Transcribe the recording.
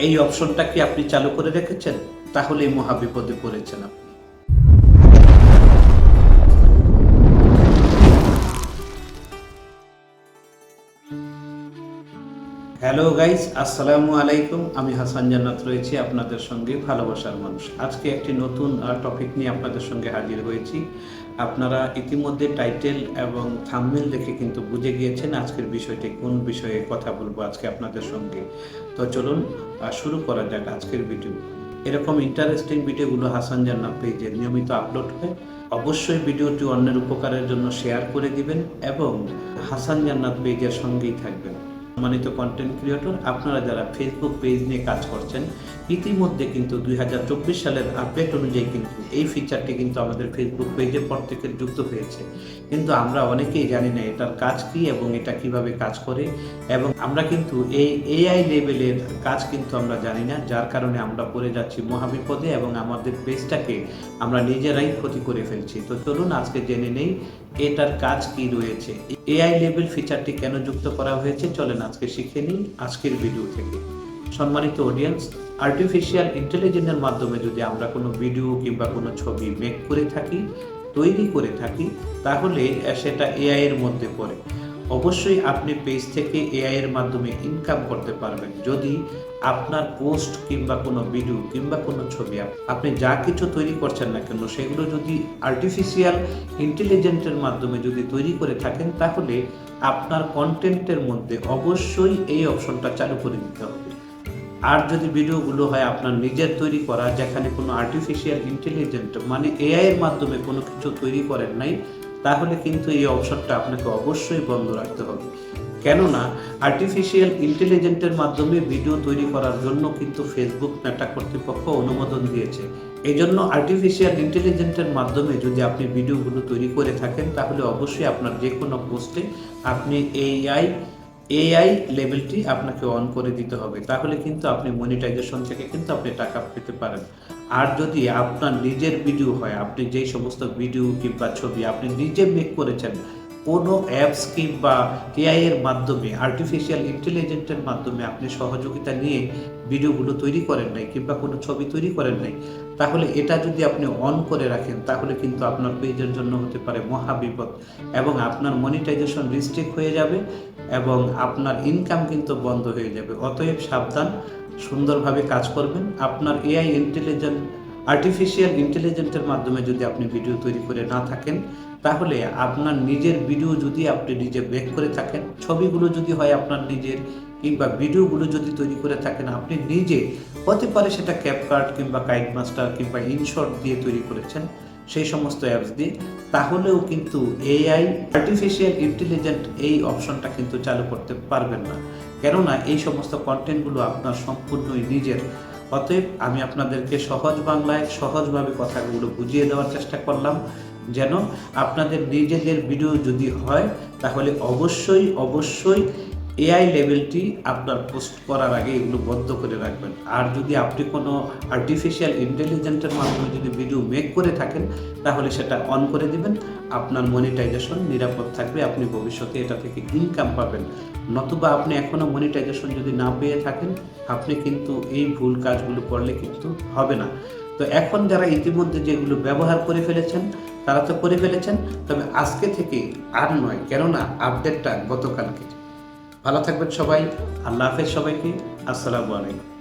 এই অপশনটা কি আপনি চালু করে রেখেছেন? তাহলে মহাবিপদে পড়েছেন আপনি। হ্যালো গাইস, আসসালামু আলাইকুম। আমি হাসান জান্নাত রয়েছি আপনাদের সঙ্গে, ভালোবাসার মানুষ। আজকে একটি নতুন টপিক নিয়ে আপনাদের সঙ্গে হাজির হয়েছি। আপনারা ইতিমধ্যে টাইটেল এবং থাম্বনেল দেখে কিন্তু বুঝে গিয়েছেন আজকের বিষয়টি কোন বিষয়ে কথা বলবো আজকে আপনাদের সঙ্গে। তো চলুন শুরু করা যাক আজকের ভিডিও। এরকম ইন্টারেস্টিং ভিডিওগুলো হাসান জান্নাত পেজে নিয়মিত আপলোড হয়। অবশ্যই ভিডিওটি অন্যের উপকারের জন্য শেয়ার করে দিবেন এবং হাসান জান্নাত পেজের সঙ্গেই থাকবেন। সম্মানিত কন্টেন্ট ক্রিয়েটর, আপনারা যারা ফেসবুক পেজ নিয়ে কাজ করছেন, ইতিমধ্যে কিন্তু 2024 সালের আপডেট অনুযায়ী কিন্তু এই ফিচারটি কিন্তু আমাদের ফেসবুক পেজে প্রত্যেকের যুক্ত হয়েছে। কিন্তু আমরা অনেকেই জানি না এটার কাজ কি এবং এটা কিভাবে কাজ করে, এবং আমরা কিন্তু এই এআই লেভেলের কাজ কিন্তু আমরা জানি না, যার কারণে আমরা পড়ে যাচ্ছি মহাবিপদে এবং আমাদের পেজটাকে আমরা নিজেরাই ক্ষতি করে ফেলছি। তো চলুন আজকে জেনে নেই এটার কাজ কি রয়েছে, এআই লেভেল ফিচারটি কেন যুক্ত করা হয়েছে। চলেন আজকে শিখে নিই আজকের ভিডিও থেকে। সম্মানিত অডিয়েন্স, আর্টিফিশিয়াল ইন্টেলিজেন্সের মাধ্যমে যদি আমরা কোনো ভিডিও কিংবা কোনো ছবি মেক করে থাকি, তৈরি করে থাকি, তাহলে সেটা এআই এর মধ্যে পড়ে। অবশ্যই আপনি পেজ থেকে এআই এর মাধ্যমে ইনকাম করতে পারবেন যদি আপনার পোস্ট কিংবা কোনো ভিডিও কিংবা কোনো ছবি আপনি যা কিছু তৈরি করছেন না কেন সেগুলো যদি আর্টিফিশিয়াল ইন্টেলিজেন্সের মাধ্যমে যদি তৈরি করে থাকেন, তাহলে আপনার কন্টেন্টের মধ্যে অবশ্যই এই অপশনটা চালু করে দিতে হবে। আর যদি ভিডিওগুলো হয় আপনার নিজের তৈরি করা, যেখানে কোনো আর্টিফিশিয়াল ইন্টেলিজেন্ট মানে এআই এর মাধ্যমে কোনো কিছু তৈরি করেন নাই, তাহলে কিন্তু এই অপশনটা আপনাকে অবশ্যই বন্ধ রাখতে হবে। কেননা আর্টিফিশিয়াল ইন্টেলিজেন্টের মাধ্যমে ভিডিও তৈরি করার জন্য কিন্তু ফেসবুক মেটা কর্তৃপক্ষ অনুমোদন দিয়েছে। এই জন্য আর্টিফিশিয়াল ইন্টেলিজেন্টের মাধ্যমে যদি আপনি ভিডিওগুলো তৈরি করে থাকেন, তাহলে অবশ্যই আপনার যে কোনো পোস্টে আপনি এআই লেভেলটি আপনাকে অন করে দিতে হবে। তাহলে কিন্তু আপনি মনিটাইজেশন থেকে কিন্তু আপনি টাকা পেতে পারেন। আর যদি আপনার নিজের ভিডিও হয়, আপনি যেই সমস্ত ভিডিও কিংবা ছবি আপনি নিজে মেক করেছেন, কোনো অ্যাপস কিংবা এআই এর মাধ্যমে আর্টিফিশিয়াল ইন্টেলিজেন্সের মাধ্যমে আপনি সহযোগিতা নিয়ে ভিডিওগুলো তৈরি করেন নাই কিংবা কোনো ছবি তৈরি করেন নাই, তাহলে এটা যদি আপনি অন করে রাখেন, তাহলে কিন্তু আপনার পেজের জন্য হতে পারে মহাবিপদ এবং আপনার মনিটাইজেশন রিস্ট্রিক্ট হয়ে যাবে এবং আপনার ইনকাম কিন্তু বন্ধ হয়ে যাবে। অতএব সাবধান, সুন্দরভাবে কাজ করবেন। আপনার এআই ইন্টেলিজেন্ট আর্টিফিশিয়াল ইন্টেলিজেন্সের মাধ্যমে যদি আপনি ভিডিও তৈরি করে না থাকেন, তাহলে আপনার নিজের ভিডিও যদি আপনি নিজে মেক করে থাকেন, ছবিগুলো যদি হয় আপনার নিজের কিংবা ভিডিওগুলো যদি তৈরি করে থাকেন আপনি নিজে, হতে পারে সেটা ক্যাপকাট কিংবা কাইনমাস্টার কিংবা ইনশট দিয়ে তৈরি করেছেন, সেই সমস্ত অ্যাপস দিয়ে, তাহলেও কিন্তু এআই আর্টিফিশিয়াল ইন্টেলিজেন্ট এই অপশনটা কিন্তু চালু করতে পারবেন না। কেননা এই সমস্ত কন্টেন্টগুলো আপনার সম্পূর্ণই নিজের। অতএব আমি আপনাদেরকে সহজ বাংলায় সহজভাবে কথাগুলো বুঝিয়ে দেওয়ার চেষ্টা করলাম, যেন আপনাদের নিজেদের ভিডিও যদি হয়, তাহলে অবশ্যই এআই লেভেলটি আপনার পোস্ট করার আগে এগুলো বন্ধ করে রাখবেন। আর যদি আপনি কোনো আর্টিফিশিয়াল ইন্টেলিজেন্সের মাধ্যমে যদি ভিডিও মেক করে থাকেন, তাহলে সেটা অন করে দিবেন। আপনার মনিটাইজেশন নিরাপদ থাকবে, আপনি ভবিষ্যতে এটা থেকে ইনকাম পাবেন। নতুবা আপনি এখনও মনিটাইজেশন যদি না পেয়ে থাকেন, আপনি কিন্তু এই ভুল কাজগুলো করলে কিন্তু হবে না। তো এখন যারা ইতিমধ্যে যেগুলো ব্যবহার করে ফেলেছেন, তারা তো করে ফেলেছেন, তবে আজকে থেকে আর নয়, কেননা আপডেটটা গতকালকে। ভালো থাকবেন সবাই। আল্লাহ হাফেজ সবাইকে। আসসালামু আলাইকুম।